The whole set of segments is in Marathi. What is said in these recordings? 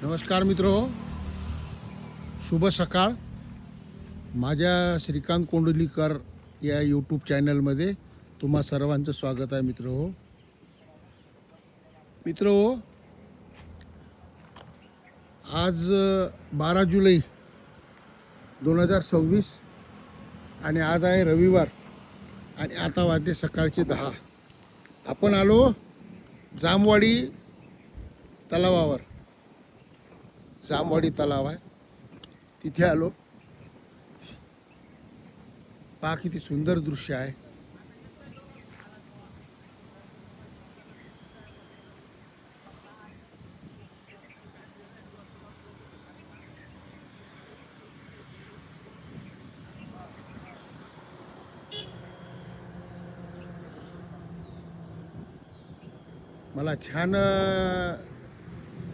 नमस्कार मित्रो, शुभ सकाळ. माझ्या श्रीकांत कोंडलीकर या यूट्यूब चॅनलमध्ये तुम्हा सर्वांचं स्वागत आहे. मित्रो, आज 12 जुलै 2026 आणि आज आहे रविवार आणि आता वाजले सकाळचे 10. आपण आलो जामवाडी तलावावर. जामवाडी तलाव आहे, तिथे आलो. पहा किती सुंदर दृश्य आहे. मला छान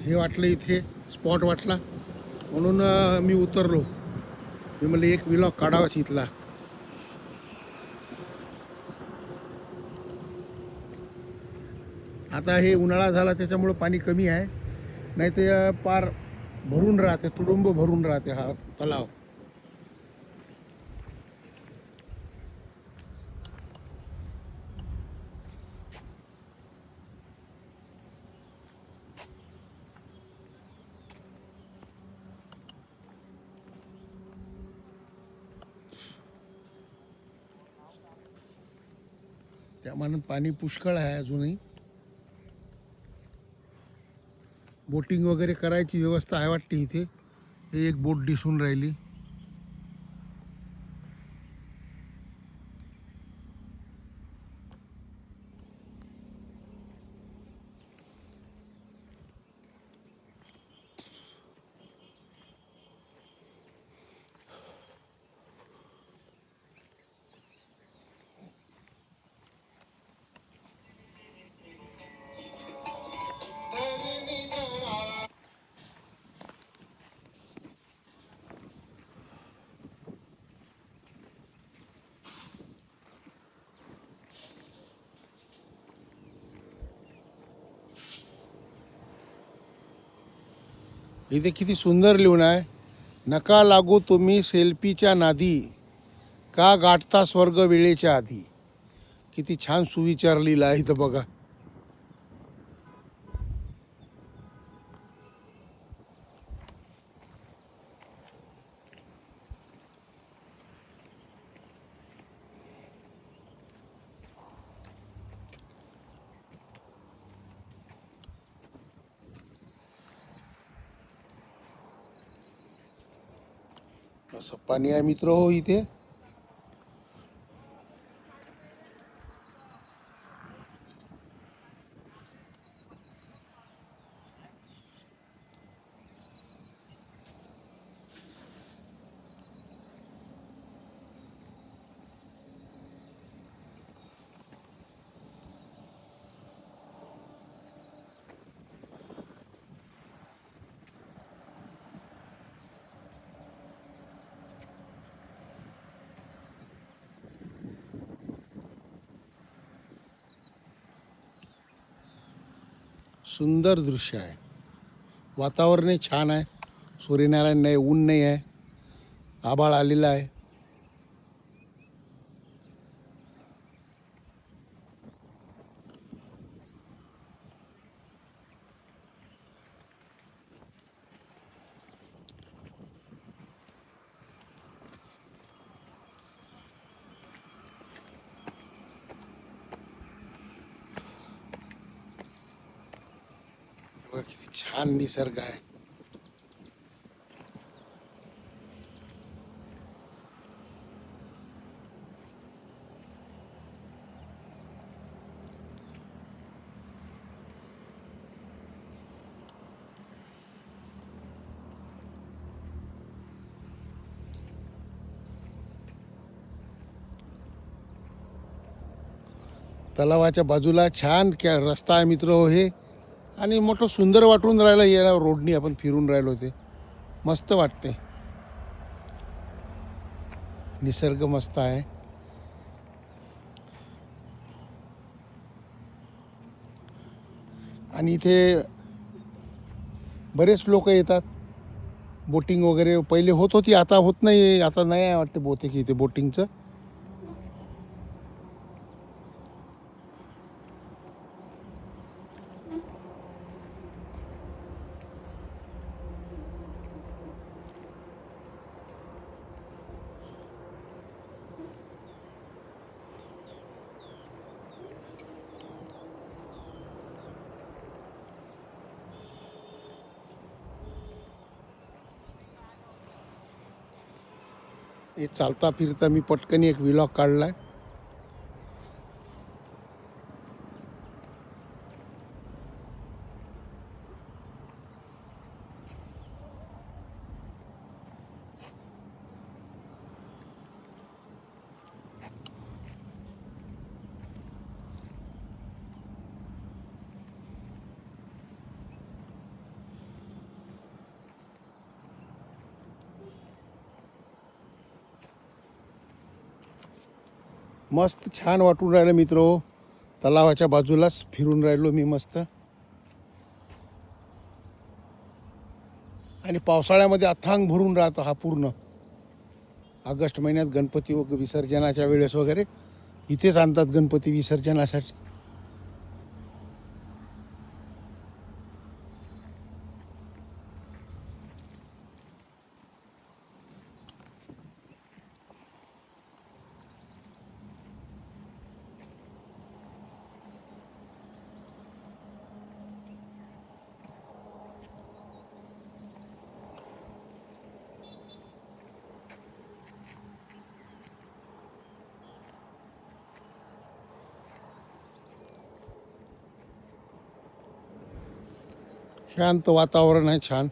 हे वाटलं, इथे स्पॉट वाटला म्हणून मी उतरलो. मी म्हणलं एक व्लॉग काढावाच इथला. आता हे उन्हाळा झाला त्याच्यामुळं पाणी कमी आहे, नाही तर पार भरून राहते, तुडुंब भरून राहते हा तलाव. त्यामानाने पाणी पुष्कळ आहे अजूनही. बोटिंग वगैरे करायची व्यवस्था आहे वाटते इथे. हे एक बोट दिसून राहिली. इथे किती सुंदर लिहून आहे, नका लागू तुम्ही सेल्फीच्या नादी, का गाठता स्वर्ग वेळेच्या आधी. किती छान सुविचार लिहिला आहे इथं बघा. असं पाणी आहे मित्र हो इथे. सुंदर दृश्य आहे. वातावरण छान आहे. सूर्यनारायण नाही, ऊन नाही आहे, आभाळ आलेला आहे. बघा किती छान निसर्ग आहे. तलावाच्या बाजूला छान रस्ता आहे मित्र हो हे. आणि मोठं सुंदर वाटून राहिलं. या रोडनी आपण फिरून राहिलो ते मस्त वाटते. निसर्ग मस्त आहे. आणि इथे बरेच लोक येतात. बोटिंग वगैरे पहिले होत होती, आता होत नाही. आता नाही आहे वाटते बहुतेक इथे बोटिंगचं. हे चालता फिरता मी पटकन एक व्लॉग काढलाय. मस्त छान वाटून राहिलं मित्र. तलावाच्या बाजूलाच फिरून राहिलो मी मस्त. आणि पावसाळ्यामध्ये अथांग भरून राहतो हा पूर्ण. ऑगस्ट महिन्यात गणपती विसर्जनाच्या वेळेस वगैरे इथेच आणतात गणपती विसर्जनासाठी. शांत वातावरण आहे, छान.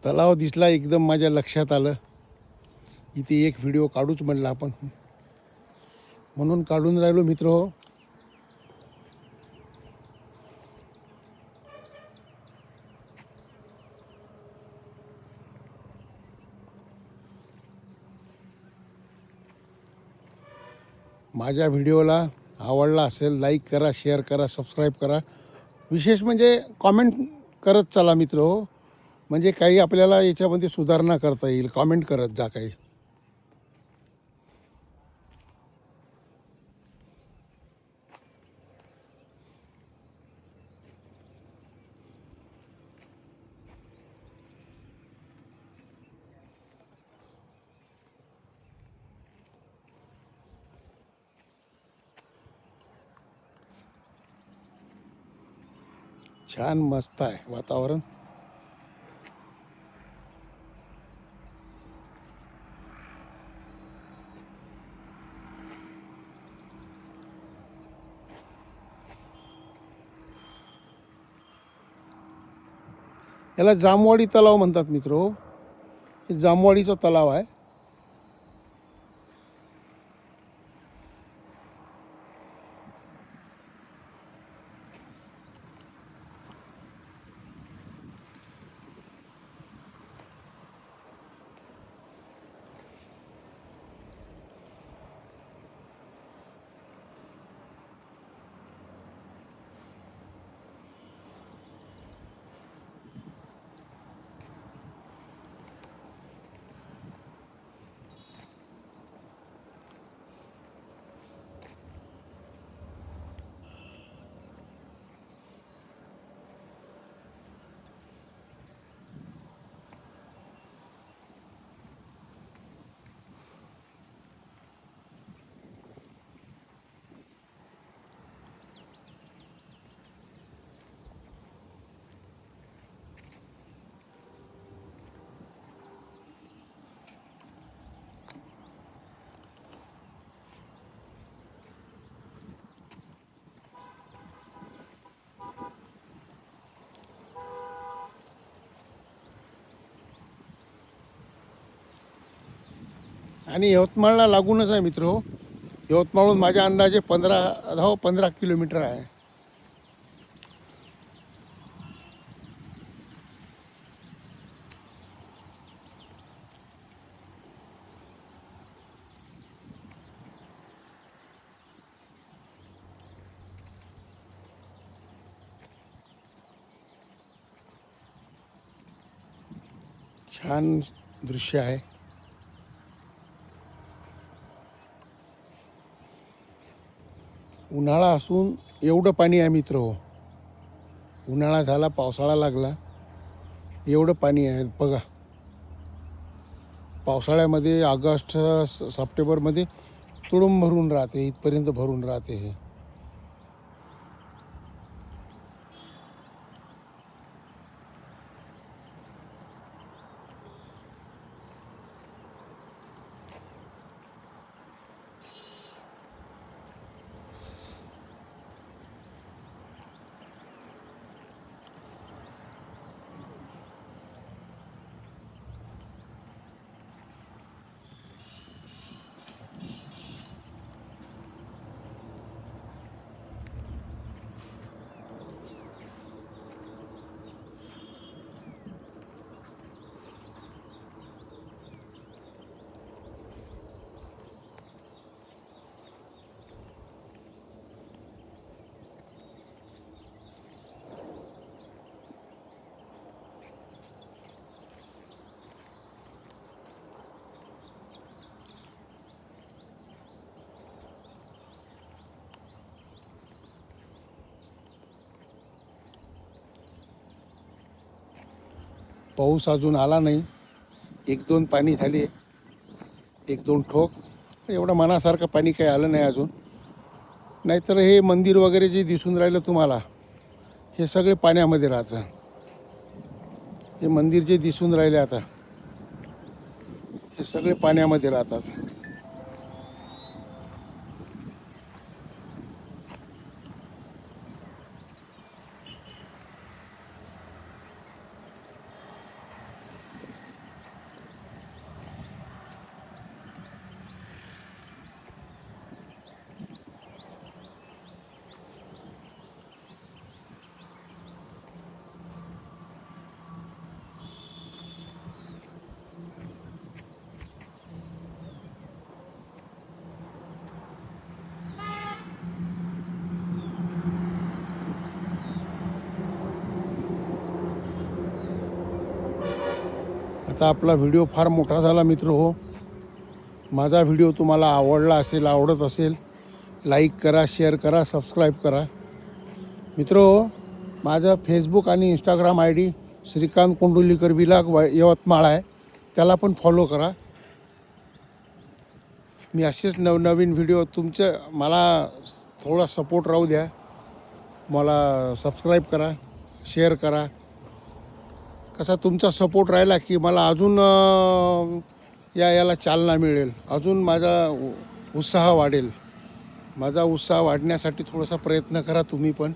तलाव दिसला, एकदम माझ्या लक्षात आलं इथे एक व्हिडिओ काढूच म्हणलं आपण, म्हणून काढून राहिलो मित्र हो. माझ्या व्हिडिओला आवडला असेल लाईक करा, शेअर करा, सबस्क्राईब करा. विशेष म्हणजे कॉमेंट करत चला मित्र हो. म्हणजे काही आपल्याला याच्यामध्ये सुधारणा करता येईल. कॉमेंट करत जा काही. छान मस्त आहे वातावरण. याला जामवाडी तलाव म्हणतात मित्र हो. हे जामवाडीचा तलाव आहे. आणि यवतमाळला लागूनच आहे मित्र हो. यवतमाळहून माझ्या अंदाजे 15 किलोमीटर आहे. छान दृश्य आहे. उन्हाळा असून एवढं पाणी आहे मित्र हो. उन्हाळा झाला, पावसाळा लागला, एवढं पाणी आहे बघा. पावसाळ्यामध्ये ऑगस्ट सप्टेंबरमध्ये तुडुंब भरून राहते, इथपर्यंत भरून राहते हे. पाऊस अजून आला नाही. 1-2 पाणी झाले, 1-2 ठोक. एवढं मनासारखं पाणी काही आलं नाही अजून. नाहीतर हे मंदिर वगैरे जे दिसून राहिलं तुम्हाला, हे सगळे पाण्यामध्ये राहतं. हे मंदिर जे दिसून राहिले आता, हे सगळे पाण्यामध्ये राहतात. आता आपला व्हिडिओ फार मोठा झाला मित्र हो. माझा व्हिडिओ तुम्हाला आवडला असेल, आवडत असेल, लाईक करा, शेअर करा, सबस्क्राईब करा. मित्र हो, माझं फेसबुक आणि Instagram ID Shrikant Kondulikar vlog Yavatmal आहे. त्याला पण फॉलो करा. मी असेच नवनवीन व्हिडिओ मला थोडा सपोर्ट राहू द्या. मला सबस्क्राईब करा, शेअर करा. कसा तुमचा सपोर्ट राहिला की मला अजून याला चालना मिळेल, अजून माझा उत्साह वाढेल. माझा उत्साह वाढण्यासाठी थोडासा प्रयत्न करा तुम्ही पण.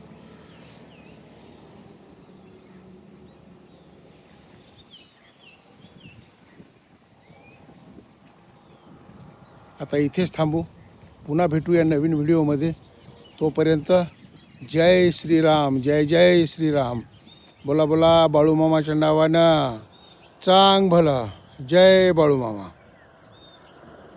आता इथेच थांबू. पुन्हा भेटूया नवीन व्हिडिओमध्ये. तोपर्यंत जय श्रीराम, जय जय श्रीराम. बोला बोला बाळूमामाच्या नावानं चांग भला. जय बाळूमामा.